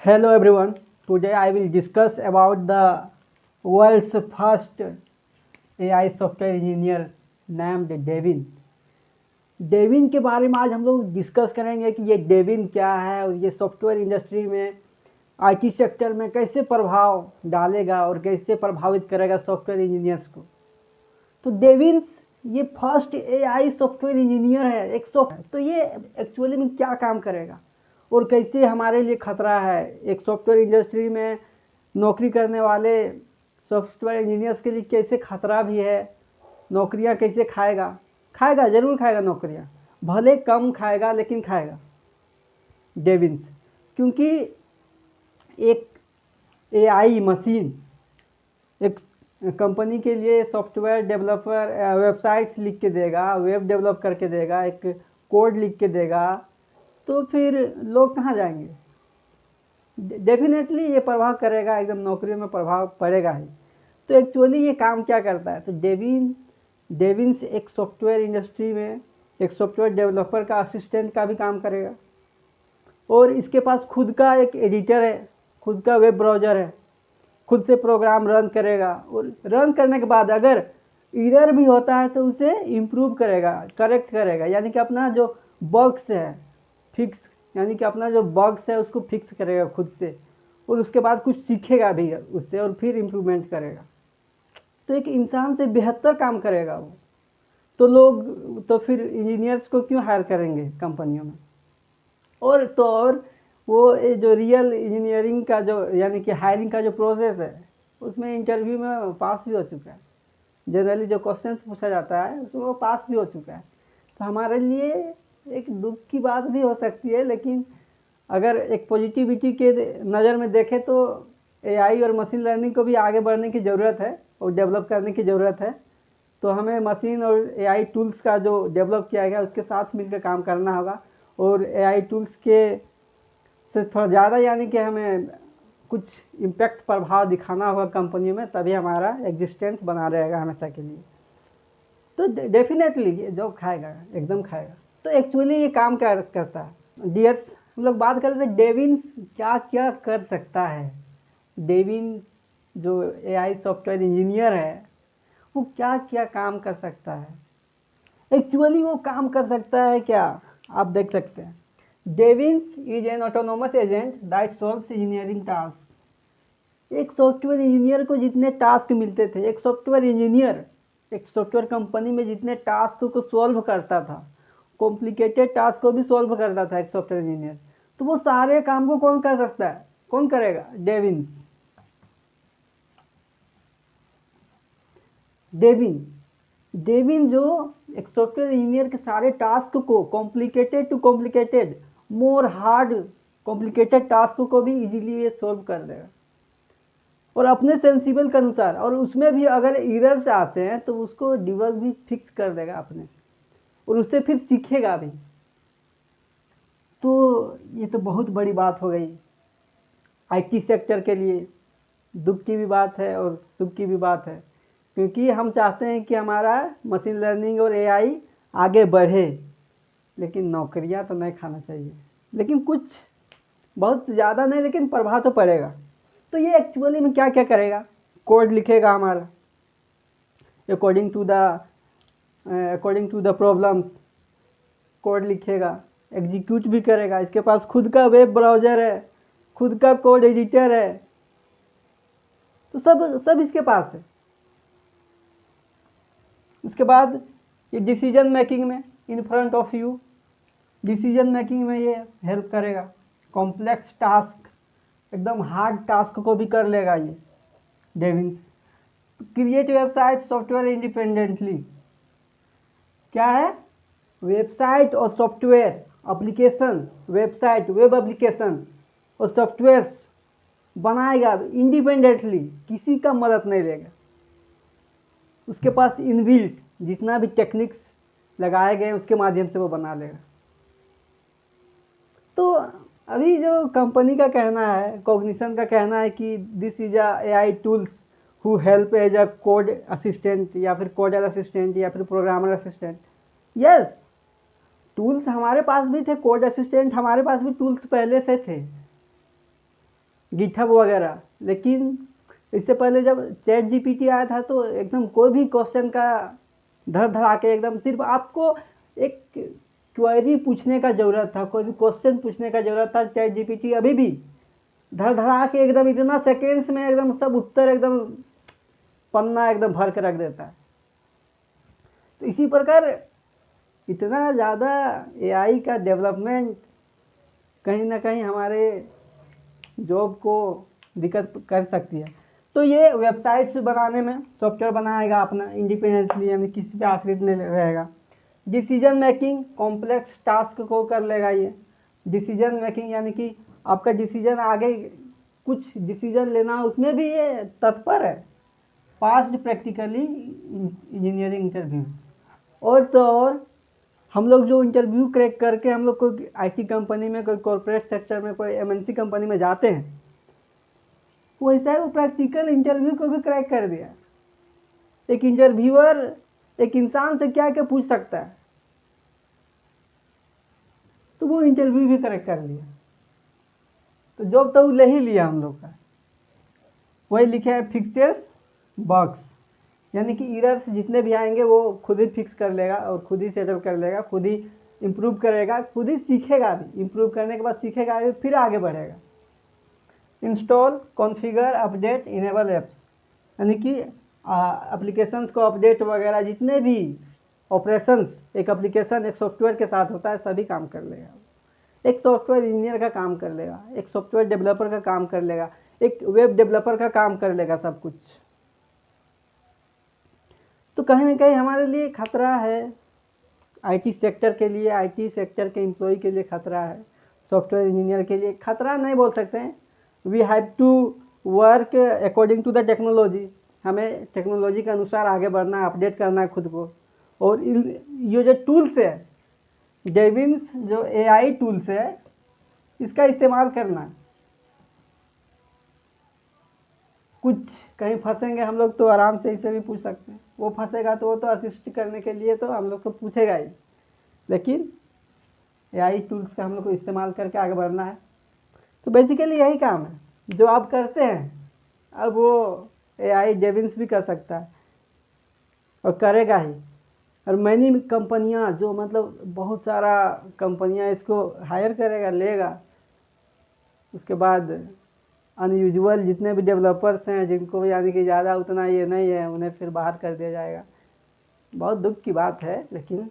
Hello everyone. Today I will discuss about the world's first AI software engineer named Devin. Devin के बारे में आज हम लोग डिस्कस करेंगे कि ये डेविन क्या है और ये सॉफ्टवेयर इंडस्ट्री में आईटी सेक्टर में कैसे प्रभाव डालेगा और कैसे प्रभावित करेगा सॉफ्टवेयर इंजीनियर्स को। तो डेविन ये फर्स्ट एआई सॉफ्टवेयर इंजीनियर है एक सॉफ्टवेयर। तो ये एक्चुअली में क्या काम करेगा और कैसे हमारे लिए खतरा है, एक सॉफ्टवेयर इंडस्ट्री में नौकरी करने वाले सॉफ्टवेयर इंजीनियर्स के लिए कैसे खतरा भी है, नौकरियां कैसे खाएगा। खाएगा, ज़रूर खाएगा नौकरियां, भले कम खाएगा लेकिन खाएगा डेविन्स। क्योंकि एक एआई मशीन एक कंपनी के लिए सॉफ्टवेयर डेवलपर वेबसाइट्स लिख के देगा, वेब डेवलप करके देगा, एक कोड लिख के देगा, तो फिर लोग कहाँ जाएंगे। डेफिनेटली ये प्रभाव करेगा, एकदम नौकरियों में प्रभाव पड़ेगा ही। तो एक्चुअली ये काम क्या करता है, तो डेविन्स एक सॉफ्टवेयर इंडस्ट्री में एक सॉफ्टवेयर डेवलपर का असिस्टेंट का भी काम करेगा और इसके पास खुद का एक एडिटर है, खुद का वेब ब्राउज़र है, खुद से प्रोग्राम रन करेगा और रन करने के बाद अगर एरर भी होता है तो उसे इम्प्रूव करेगा, करेक्ट करेगा, यानी कि अपना जो बग्स है फिक्स, यानी कि अपना जो बग्स है उसको फिक्स करेगा खुद से और उसके बाद कुछ सीखेगा भी उससे और फिर इम्प्रूवमेंट करेगा। तो एक इंसान से बेहतर काम करेगा वो। तो लोग तो फिर इंजीनियर्स को क्यों हायर करेंगे कंपनियों में। और वो जो रियल इंजीनियरिंग का जो यानी कि हायरिंग का जो प्रोसेस है उसमें इंटरव्यू में पास भी हो चुका है, जनरली जो क्वेश्चंस पूछा जाता है उसमें वो पास भी हो चुका है। तो हमारे लिए एक दुख की बात भी हो सकती है, लेकिन अगर एक पॉजिटिविटी के नज़र में देखें तो एआई और मशीन लर्निंग को भी आगे बढ़ने की ज़रूरत है और डेवलप करने की ज़रूरत है। तो हमें मशीन और एआई टूल्स का जो डेवलप किया गया उसके साथ मिलकर काम करना होगा और एआई टूल्स के से थोड़ा ज़्यादा यानी कि हमें कुछ इम्पैक्ट प्रभाव दिखाना होगा कंपनियों में, तभी हमारा एग्जिस्टेंस बना रहेगा हमेशा के लिए। तो डेफिनेटली ये जॉब खाएगा, एकदम खाएगा। तो एक्चुअली ये काम क्या करता है डियर्स, हम लोग बात कर रहे थे डेविन क्या क्या कर सकता है। डेविन जो एआई सॉफ्टवेयर इंजीनियर है वो क्या क्या काम कर सकता है। एक्चुअली वो काम कर सकता है क्या, आप देख सकते हैं। Devins is an autonomous agent that solves engineering task. एक सॉफ्टवेयर इंजीनियर को जितने टास्क मिलते थे, एक सॉफ्टवेयर इंजीनियर एक सॉफ्टवेयर कंपनी में जितने टास्क को सॉल्व करता था, कॉम्प्लिकेटेड टास्क को भी सॉल्व करता था एक सॉफ्टवेयर इंजीनियर, तो वो सारे काम को कौन कर सकता है, कौन करेगा, डेविन्स। डेविन जो एक सॉफ्टवेयर इंजीनियर के सारे टास्क को complicated to complicated, more hard complicated task को भी इजीली ये सॉल्व कर देगा और अपने सेंसिबल के अनुसार, और उसमें भी अगर एरर्स आते हैं तो उसको डिबग भी फिक्स कर देगा अपने और उससे फिर सीखेगा भी। तो ये तो बहुत बड़ी बात हो गई आईटी सेक्टर के लिए। दुख की भी बात है और सुख की भी बात है, क्योंकि हम चाहते हैं कि हमारा मशीन लर्निंग और एआई आगे बढ़े, लेकिन नौकरियां तो नहीं खाना चाहिए, लेकिन कुछ बहुत ज़्यादा नहीं, लेकिन प्रभाव तो पड़ेगा। तो ये एक्चुअली में क्या क्या करेगा, कोड लिखेगा हमारा according to the problems, code लिखेगा, एग्जीक्यूट भी करेगा। इसके पास खुद का वेब ब्राउज़र है, खुद का कोड एडिटर है, तो सब इसके पास है। उसके बाद ये डिसीजन मेकिंग में in front of you, decision making में ये हेल्प करेगा। कॉम्प्लेक्स टास्क, एकदम हार्ड टास्क को भी कर लेगा ये डेविन्स। क्रिएट वेबसाइट सॉफ्टवेयर इंडिपेंडेंटली, क्या है, वेबसाइट और software application, website web application और सॉफ्टवेयर बनाएगा इंडिपेंडेंटली, किसी का मदद नहीं लेगा। उसके पास इनबिल्ट जितना भी टेक्निक्स लगाए गए उसके माध्यम से वो बना लेगा। तो अभी जो कंपनी का कहना है, कॉग्निशन का कहना है कि this is a AI tools who help as a code assistant या फिर कोडर असिस्टेंट या फिर प्रोग्रामर असिस्टेंट। यस, टूल्स हमारे पास भी थे, कोड असिस्टेंट हमारे पास भी टूल्स पहले से थे, गिटहब वगैरह। लेकिन इससे पहले जब चैट जीपीटी आया था तो एकदम कोई भी क्वेश्चन का धर धरा के एकदम सिर्फ आपको एक क्वेरी पूछने का ज़रूरत था, कोई भी क्वेश्चन पूछने का ज़रूरत था, चैट जीपीटी अभी भी धर धरा के एकदम इतना सेकेंड्स में एकदम सब उत्तर एकदम पन्ना एकदम भर के रख देता है। तो इसी प्रकार इतना ज़्यादा एआई का डेवलपमेंट कहीं ना कहीं हमारे जॉब को दिक्कत कर सकती है। तो ये वेबसाइट्स बनाने में सॉफ्टवेयर बनाएगा अपना इंडिपेंडेंटली, यानी किसी पे आश्रित नहीं रहेगा। डिसीजन मेकिंग, कॉम्प्लेक्स टास्क को कर लेगा ये। डिसीजन मेकिंग यानी कि आपका डिसीजन आगे कुछ डिसीजन लेना, उसमें भी ये तत्पर है। Passed practically engineering interviews. और तो और हम लोग जो इंटरव्यू क्रैक करके हम लोग कोई आईटी कंपनी में, कोई कॉर्पोरेट सेक्टर में, कोई एमएनसी कंपनी में जाते हैं, वैसा है वो प्रैक्टिकल इंटरव्यू को भी क्रैक कर दिया। एक इंटरव्यूअर एक इंसान से क्या क्या पूछ सकता है, तो वो इंटरव्यू भी क्रैक कर लिया। तो जॉब तो ले ही लिया हम लोग का। वही लिखे है फिक्सेस बग्स, यानी कि एरर्स जितने भी आएंगे वो खुद ही फिक्स कर लेगा और खुद ही सेटअप कर लेगा, खुद ही इम्प्रूव करेगा, खुद ही सीखेगा भी। इम्प्रूव करने के बाद सीखेगा भी, फिर आगे बढ़ेगा। Install, configure, update, enable apps, यानी कि एप्लीकेशंस को अपडेट वगैरह जितने भी ऑपरेशंस एक एप्लीकेशन एक सॉफ्टवेयर के साथ होता है सभी काम कर लेगा। एक सॉफ्टवेयर इंजीनियर का काम कर लेगा, एक सॉफ्टवेयर डेवलपर का काम कर लेगा, एक वेब डेवलपर का काम कर लेगा, सब कुछ। तो कहीं ना कहीं हमारे लिए खतरा है, आईटी सेक्टर के लिए, आईटी सेक्टर के एम्प्लॉय के लिए खतरा है, सॉफ्टवेयर इंजीनियर के लिए खतरा नहीं बोल सकते हैं। We have to work according to the technology, हमें टेक्नोलॉजी के अनुसार आगे बढ़ना है, अपडेट करना है खुद को। और ये जो टूल्स है, डेविन्स जो एआई टूल्स है, इसका इस्तेमाल करना है। कुछ कहीं फंसेंगे हम लोग तो आराम से इसे भी पूछ सकते हैं, वो फंसेगा तो वो तो असिस्ट करने के लिए तो हम लोग को पूछेगा ही, लेकिन एआई टूल्स का हम लोग को इस्तेमाल करके आगे बढ़ना है। तो बेसिकली यही काम है जो आप करते हैं, अब वो एआई डेविन्स भी कर सकता है और करेगा ही। और मैनी कंपनियां जो मतलब बहुत सारा कंपनियां इसको हायर करेगा, लेगा। उसके बाद अनयूजुअल जितने भी डेवलपर्स हैं जिनको यानी कि ज़्यादा उतना ये नहीं है, उन्हें फिर बाहर कर दिया जाएगा। बहुत दुख की बात है, लेकिन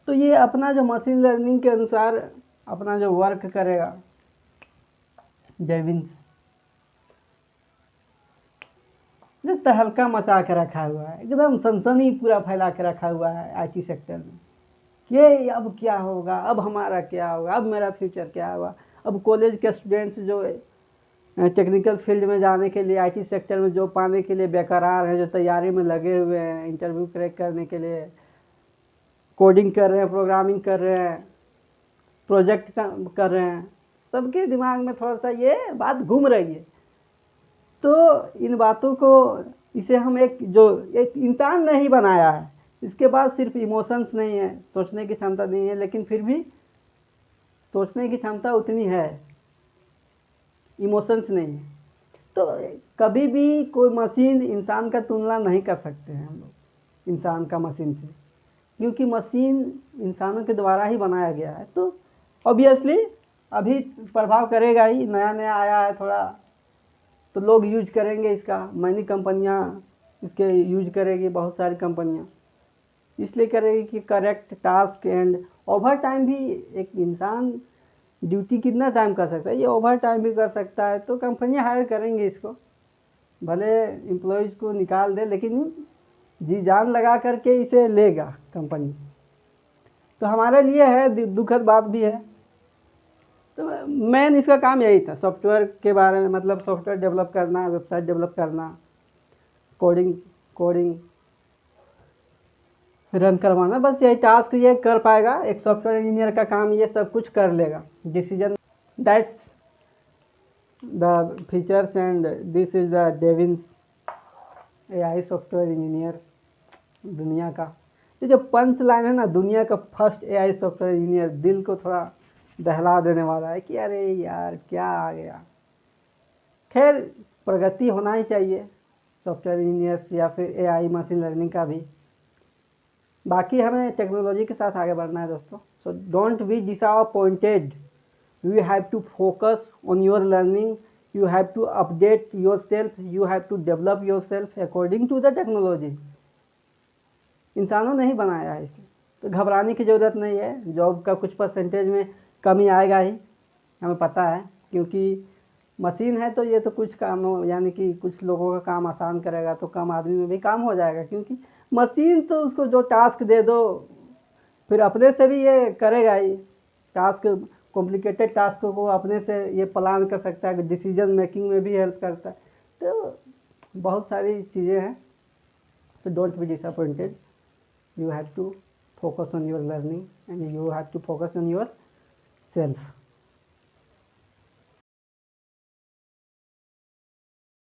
तो ये अपना जो मशीन लर्निंग के अनुसार अपना जो वर्क करेगा डेविन्स, जो तहलका मचा के रखा हुआ है, एकदम सनसनी पूरा फैला के रखा हुआ है आईटी सेक्टर में। ये अब क्या होगा, अब हमारा क्या होगा, अब मेरा फ्यूचर क्या होगा। अब कॉलेज के स्टूडेंट्स जो टेक्निकल फील्ड में जाने के लिए, आईटी सेक्टर में जॉब पाने के लिए बेकरार हैं, जो तैयारी में लगे हुए हैं, इंटरव्यू क्रैक करने के लिए कोडिंग कर रहे हैं, प्रोग्रामिंग कर रहे हैं, प्रोजेक्ट कर रहे हैं, सबके दिमाग में थोड़ा सा ये बात घूम रही है। तो इन बातों को, इसे हम एक जो एक इंसान नहीं बनाया है, इसके पास सिर्फ इमोशंस नहीं है, सोचने की क्षमता नहीं है, लेकिन फिर भी सोचने की क्षमता उतनी है, इमोशंस नहीं है। तो कभी भी कोई मशीन इंसान का तुलना नहीं कर सकते हैं हम लोग इंसान का मशीन से, क्योंकि मशीन इंसानों के द्वारा ही बनाया गया है। तो ऑब्वियसली अभी प्रभाव करेगा ही, नया नया आया है थोड़ा, तो लोग यूज करेंगे इसका, मैनी कंपनियां इसके यूज करेगी, बहुत सारी कंपनियां इसलिए करेगी कि correct task and over time भी। एक इंसान ड्यूटी कितना टाइम कर सकता है, ये ओवर टाइम भी कर सकता है। तो कंपनियां हायर करेंगी इसको, भले एम्प्लॉयज़ को निकाल दे, लेकिन जी जान लगा करके इसे लेगा कंपनी। तो हमारे लिए है दुखद बात भी है। तो मेन इसका काम यही था, सॉफ्टवेयर के बारे में, मतलब सॉफ्टवेयर डेवलप करना, वेबसाइट डेवलप करना, कोडिंग रन करवाना, बस यही टास्क ये कर पाएगा। एक सॉफ्टवेयर इंजीनियर का काम ये सब कुछ कर लेगा। Decision, that's the features and this is the Devin's AI software engineer दुनिया का। ये जो पंच लाइन है ना, दुनिया का फर्स्ट एआई सॉफ्टवेयर इंजीनियर, दिल को थोड़ा दहला देने वाला है कि अरे यार क्या आ गया। खैर प्रगति होना ही चाहिए सॉफ्टवेयर इंजीनियर्स या फिर एआई मशीन लर्निंग का भी। बाकी हमें टेक्नोलॉजी के साथ आगे बढ़ना है दोस्तों। So don't be disappointed, you have to focus on your learning, you have to update yourself, you have to develop yourself according to the technology. इंसानों ने ही बनाया है इसे, तो घबराने की ज़रूरत नहीं है। जॉब का कुछ परसेंटेज में कमी आएगा ही, हमें पता है, क्योंकि मशीन है तो ये तो कुछ कामों यानी कि कुछ लोगों का काम आसान करेगा तो कम आदमी में भी काम हो जाएगा, क्योंकि मशीन तो उसको जो टास्क दे दो फिर अपने से भी ये करेगा ही। टास्क कॉम्प्लिकेटेड टास्क को अपने से ये प्लान कर सकता है, डिसीजन मेकिंग में भी हेल्प करता है। तो बहुत सारी चीज़ें हैं। सो don't be disappointed, you have to focus on your learning and you have to focus on yourself.